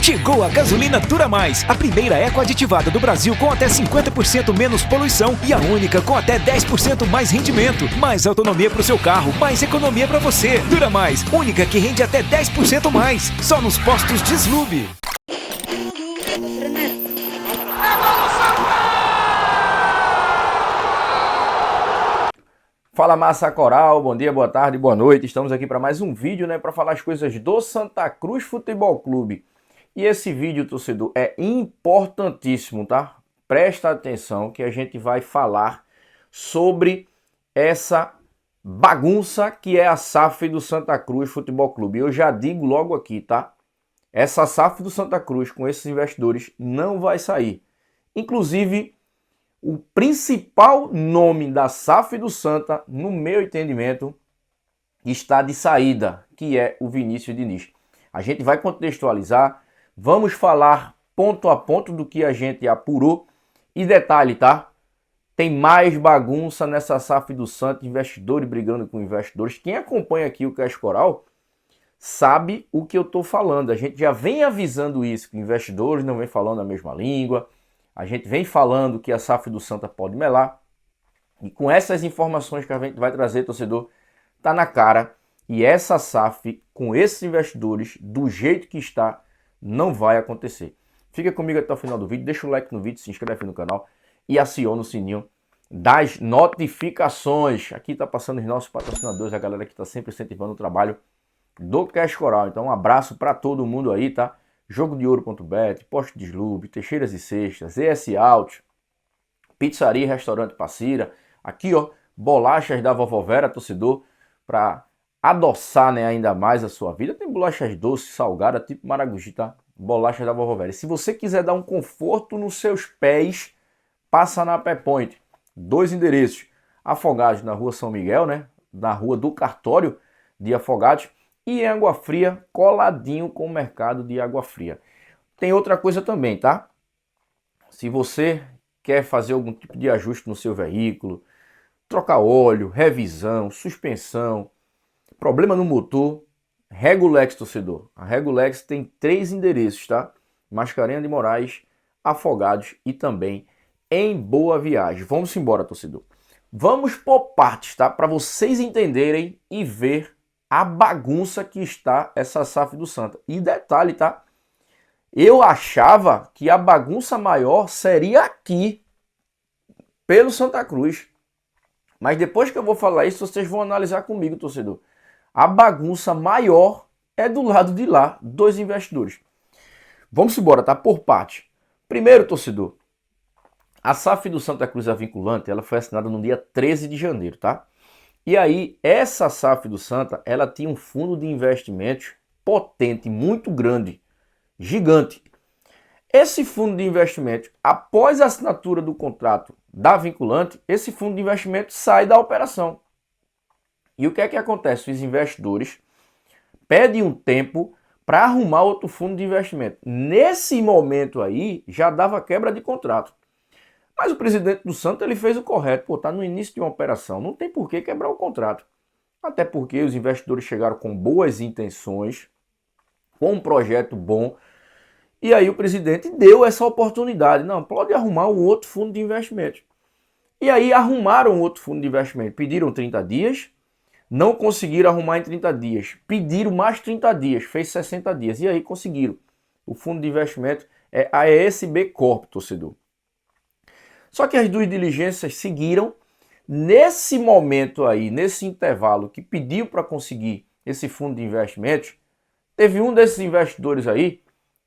Chegou a gasolina Dura Mais, a primeira eco-aditivada do Brasil com até 50% menos poluição e a única com até 10% mais rendimento. Mais autonomia para o seu carro, mais economia para você. Dura Mais, única que rende até 10% mais. Só nos postos Deslube. Fala massa coral, bom dia, boa tarde, boa noite. Estamos aqui para mais um vídeo, para falar as coisas do Santa Cruz Futebol Clube. E esse vídeo, torcedor, é importantíssimo, tá? Presta atenção que a gente vai falar sobre essa bagunça que é a SAF do Santa Cruz Futebol Clube. Eu já digo logo aqui, tá? Essa SAF do Santa Cruz com esses investidores não vai sair. Inclusive, o principal nome da SAF do Santa, no meu entendimento, está de saída, que é o Vinícius Diniz. A gente vai contextualizar, vamos falar ponto a ponto do que a gente apurou. E detalhe, tá? Tem mais bagunça nessa SAF do Santa, investidores brigando com investidores. Quem acompanha aqui o Cash Coral sabe o que eu estou falando. A gente já vem avisando isso, que investidores não vem falando a mesma língua. A gente vem falando que a SAF do Santa pode melar. E com essas informações que a gente vai trazer, torcedor, tá na cara. E essa SAF, com esses investidores, do jeito que está, não vai acontecer. Fica comigo até o final do vídeo, deixa o like no vídeo, se inscreve no canal e aciona o sininho das notificações. Aqui tá passando os nossos patrocinadores, a galera que tá sempre incentivando o trabalho do Cash Coral. Então um abraço para todo mundo aí, tá? Jogodeouro.bet, Posto Deslube, Teixeiras e Cestas, ES Out, Pizzaria e Restaurante Passira. Aqui, ó, bolachas da Vovó Vera, torcedor, para adoçar, ainda mais a sua vida. Tem bolachas doces, salgadas, tipo Maragogi, tá? Bolachas da Vovó Vera. E se você quiser dar um conforto nos seus pés, passa na Pé Point. 2 endereços. Afogados na Rua São Miguel, na Rua do Cartório de Afogados. E em Água Fria, coladinho com o mercado de Água Fria. Tem outra coisa também, tá? Se você quer fazer algum tipo de ajuste no seu veículo, trocar óleo, revisão, suspensão, problema no motor, Regulex, torcedor. A Regulex tem 3 endereços, tá? Mascarenhas de Moraes, Afogados e também em Boa Viagem. Vamos embora, torcedor. Vamos por partes, tá? Para vocês entenderem e ver a bagunça que está essa SAF do Santa. E detalhe, tá? Eu achava que a bagunça maior seria aqui, pelo Santa Cruz. Mas depois que eu vou falar isso, vocês vão analisar comigo, torcedor. A bagunça maior é do lado de lá, dos investidores. Vamos embora, tá? Por parte. Primeiro, torcedor, a SAF do Santa Cruz, a vinculante, ela foi assinada no dia 13 de janeiro, tá? E aí, essa SAF do Santa, ela tinha um fundo de investimentos potente, muito grande, gigante. Esse fundo de investimentos, após a assinatura do contrato da vinculante, esse fundo de investimento sai da operação. E o que é que acontece? Os investidores pedem um tempo para arrumar outro fundo de investimento. Nesse momento aí, já dava quebra de contrato. Mas o presidente do Santa, ele fez o correto. Pô, tá no início de uma operação, não tem por que quebrar o contrato. Até porque os investidores chegaram com boas intenções, com um projeto bom. E aí o presidente deu essa oportunidade. Não, pode arrumar um outro fundo de investimento. E aí arrumaram outro fundo de investimento. Pediram 30 dias, não conseguiram arrumar em 30 dias. Pediram mais 30 dias, fez 60 dias. E aí conseguiram. O fundo de investimento é a ESB Corp, torcedor. Só que as duas diligências seguiram. Nesse momento aí, nesse intervalo que pediu para conseguir esse fundo de investimentos, teve um desses investidores aí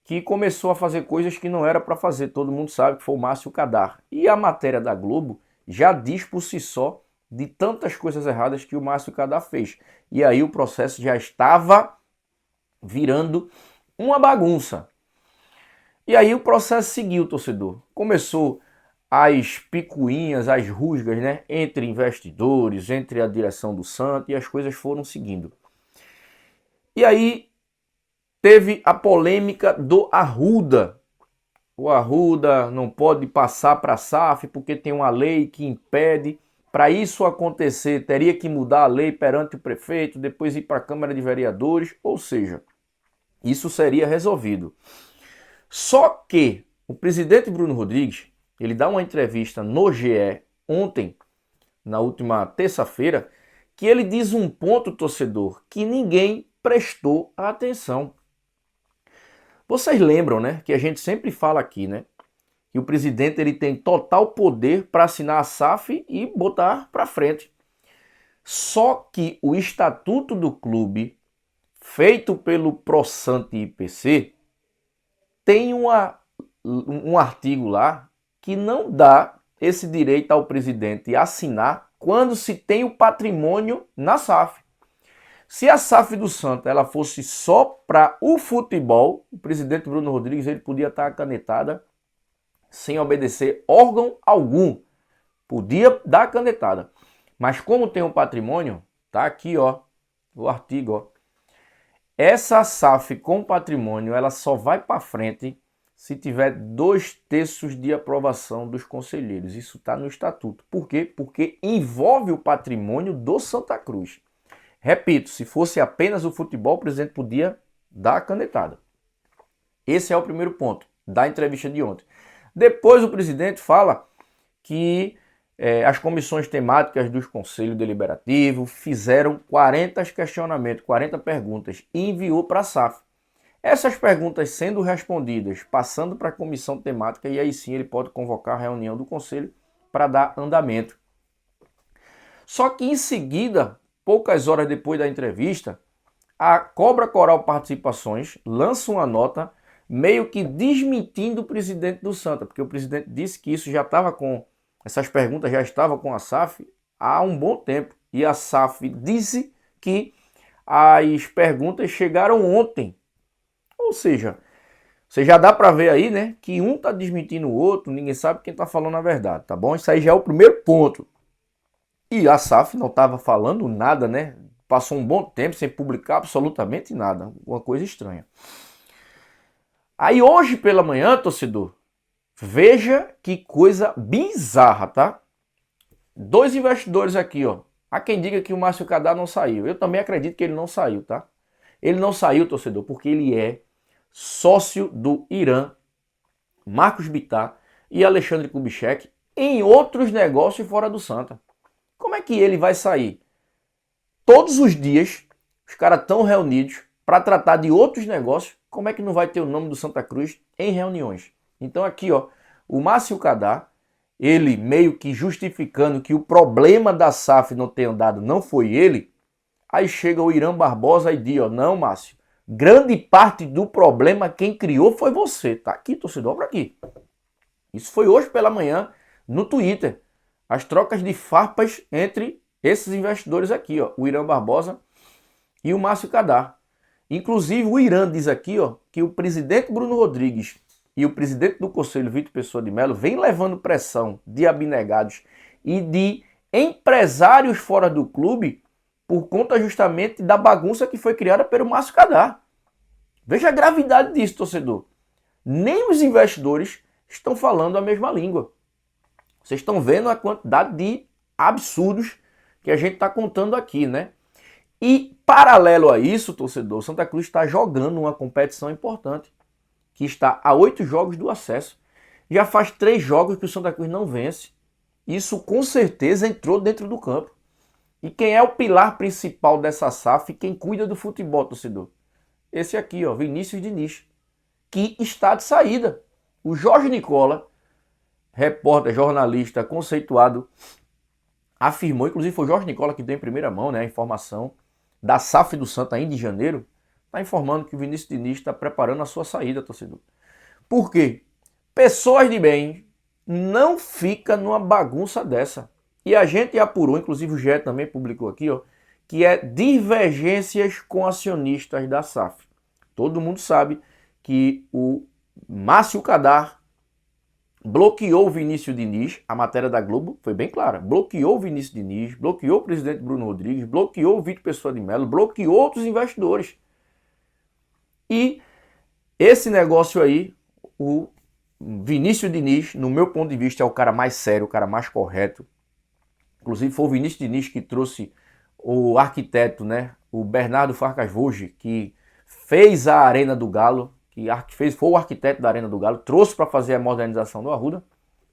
que começou a fazer coisas que não era para fazer. Todo mundo sabe que foi o Márcio Kadar. E a matéria da Globo já diz por si só de tantas coisas erradas que o Márcio Kadar fez. E aí o processo já estava virando uma bagunça. E aí o processo seguiu, torcedor. Começou as picuinhas, as rusgas, entre investidores, entre a direção do Santa, e as coisas foram seguindo. E aí teve a polêmica do Arruda. O Arruda não pode passar para a SAF porque tem uma lei que impede. Para isso acontecer, teria que mudar a lei perante o prefeito, depois ir para a Câmara de Vereadores, ou seja, isso seria resolvido. Só que o presidente Bruno Rodrigues, ele dá uma entrevista no GE ontem, na última terça-feira, que ele diz um ponto, torcedor, que ninguém prestou atenção. Vocês lembram, né, que a gente sempre fala aqui, né, que o presidente ele tem total poder para assinar a SAF e botar para frente. Só que o estatuto do clube, feito pelo ProSante IPC, tem um artigo lá que não dá esse direito ao presidente assinar quando se tem o patrimônio na SAF. Se a SAF do Santa ela fosse só para o futebol, o presidente Bruno Rodrigues ele podia estar canetada sem obedecer órgão algum. Podia dar canetada. Mas como tem um patrimônio, tá aqui, ó, o artigo, ó. Essa SAF com patrimônio, ela só vai para frente se tiver 2/3 de aprovação dos conselheiros. Isso está no estatuto. Por quê? Porque envolve o patrimônio do Santa Cruz. Repito, se fosse apenas o futebol, o presidente podia dar a canetada. Esse é o primeiro ponto da entrevista de ontem. Depois o presidente fala que as comissões temáticas dos conselhos deliberativos fizeram 40 questionamentos, 40 perguntas e enviou para a SAF. Essas perguntas sendo respondidas, passando para a comissão temática, e aí sim ele pode convocar a reunião do conselho para dar andamento. Só que em seguida, poucas horas depois da entrevista, a Cobra Coral Participações lança uma nota meio que desmentindo o presidente do Santa, porque o presidente disse que isso já estava essas perguntas já estavam com a SAF há um bom tempo. E a SAF disse que as perguntas chegaram ontem. Ou seja, você já dá para ver aí, né, que um está desmentindo o outro, ninguém sabe quem está falando a verdade, tá bom? Isso aí já é o primeiro ponto. E a SAF não estava falando nada, né? Passou um bom tempo sem publicar absolutamente nada. Uma coisa estranha. Aí hoje pela manhã, torcedor, veja que coisa bizarra, tá? 2 investidores aqui, ó. Há quem diga que o Márcio Cadar não saiu. Eu também acredito que ele não saiu, tá? Ele não saiu, torcedor, porque ele é sócio do Irã, Marcos Bittar e Alexandre Kubitschek em outros negócios fora do Santa. Como é que ele vai sair? Todos os dias, os caras estão reunidos para tratar de outros negócios. Como é que não vai ter o nome do Santa Cruz em reuniões? Então aqui, ó, o Márcio Cadar, ele meio que justificando que o problema da SAF não ter andado não foi ele. Aí chega o Irã Barbosa e diz, ó, não, Márcio, grande parte do problema quem criou foi você. Tá aqui, torcedor, para aqui. Isso foi hoje pela manhã no Twitter. As trocas de farpas entre esses investidores aqui, ó, o Irã Barbosa e o Márcio Cadar. Inclusive o Irã diz aqui, ó, que o presidente Bruno Rodrigues e o presidente do Conselho, Vitor Pessoa de Melo, vem levando pressão de abnegados e de empresários fora do clube por conta justamente da bagunça que foi criada pelo Márcio Cadar. Veja a gravidade disso, torcedor. Nem os investidores estão falando a mesma língua. Vocês estão vendo a quantidade de absurdos que a gente está contando aqui, né? E paralelo a isso, torcedor, Santa Cruz está jogando uma competição importante, que está a 8 jogos do acesso. Já faz 3 jogos que o Santa Cruz não vence. Isso com certeza entrou dentro do campo. E quem é o pilar principal dessa SAF, quem cuida do futebol, torcedor? Esse aqui, ó, Vinícius Diniz, que está de saída. O Jorge Nicola, repórter, jornalista conceituado, afirmou, inclusive foi o Jorge Nicola que deu em primeira mão, né, a informação da SAF do Santa ainda em janeiro, está informando que o Vinícius Diniz está preparando a sua saída, torcedor. Por quê? Pessoas de bem não fica numa bagunça dessa. E a gente apurou, inclusive o GE também publicou aqui, ó, que é divergências com acionistas da SAF. Todo mundo sabe que o Márcio Cadar bloqueou o Vinícius Diniz, a matéria da Globo foi bem clara, bloqueou o Vinícius Diniz, bloqueou o presidente Bruno Rodrigues, bloqueou o Vitor Pessoa de Melo, bloqueou outros investidores. E esse negócio aí, o Vinícius Diniz, no meu ponto de vista, é o cara mais sério, o cara mais correto. Inclusive foi o Vinícius Diniz que trouxe o arquiteto, né, o Bernardo Farcas Voge, que fez a Arena do Galo, foi o arquiteto da Arena do Galo, trouxe para fazer a modernização do Arruda.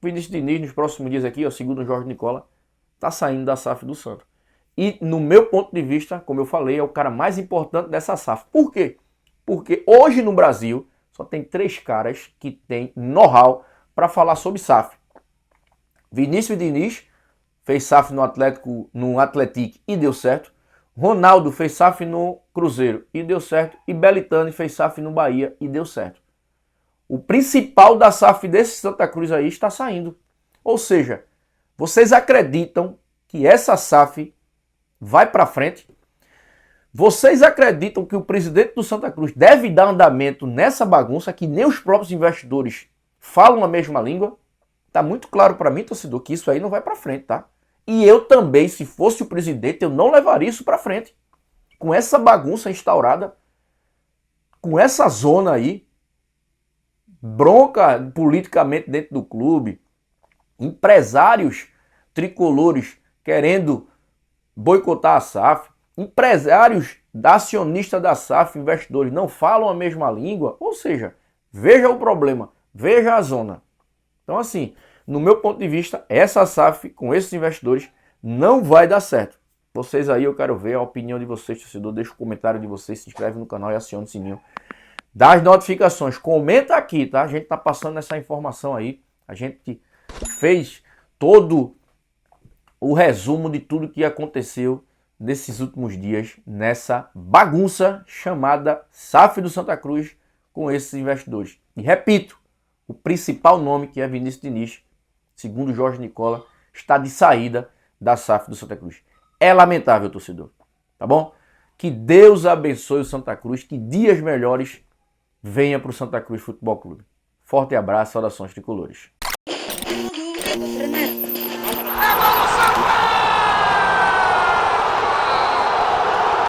Vinícius Diniz, nos próximos dias aqui, segundo o Jorge Nicola, está saindo da SAF do Santa. E, no meu ponto de vista, como eu falei, é o cara mais importante dessa SAF. Por quê? Porque hoje no Brasil só tem 3 caras que têm know-how para falar sobre SAF. Vinícius Diniz fez SAF no Atlético e deu certo. Ronaldo fez SAF no Cruzeiro e deu certo. E Belitani fez SAF no Bahia e deu certo. O principal da SAF desse Santa Cruz aí está saindo. Ou seja, vocês acreditam que essa SAF vai para frente? Vocês acreditam que o presidente do Santa Cruz deve dar andamento nessa bagunça que nem os próprios investidores falam a mesma língua? Tá muito claro para mim, torcedor, que isso aí não vai para frente, tá? E eu também, se fosse o presidente, eu não levaria isso para frente. Com essa bagunça instaurada, com essa zona aí, bronca politicamente dentro do clube, empresários tricolores querendo boicotar a SAF, empresários acionistas da SAF, investidores, não falam a mesma língua, ou seja, veja o problema, veja a zona. Então assim, no meu ponto de vista, essa SAF com esses investidores não vai dar certo. Vocês aí, eu quero ver a opinião de vocês, torcedor, deixa o comentário de vocês, se inscreve no canal e aciona o sininho das notificações. Comenta aqui, tá? A gente tá passando essa informação aí, a gente fez todo o resumo de tudo que aconteceu nesses últimos dias nessa bagunça chamada SAF do Santa Cruz com esses investidores. E repito, o principal nome, que é Vinícius Diniz, segundo Jorge Nicola, está de saída da SAF do Santa Cruz. É lamentável, torcedor, tá bom? Que Deus abençoe o Santa Cruz, que dias melhores venha para o Santa Cruz Futebol Clube. Forte abraço, saudações tricolores.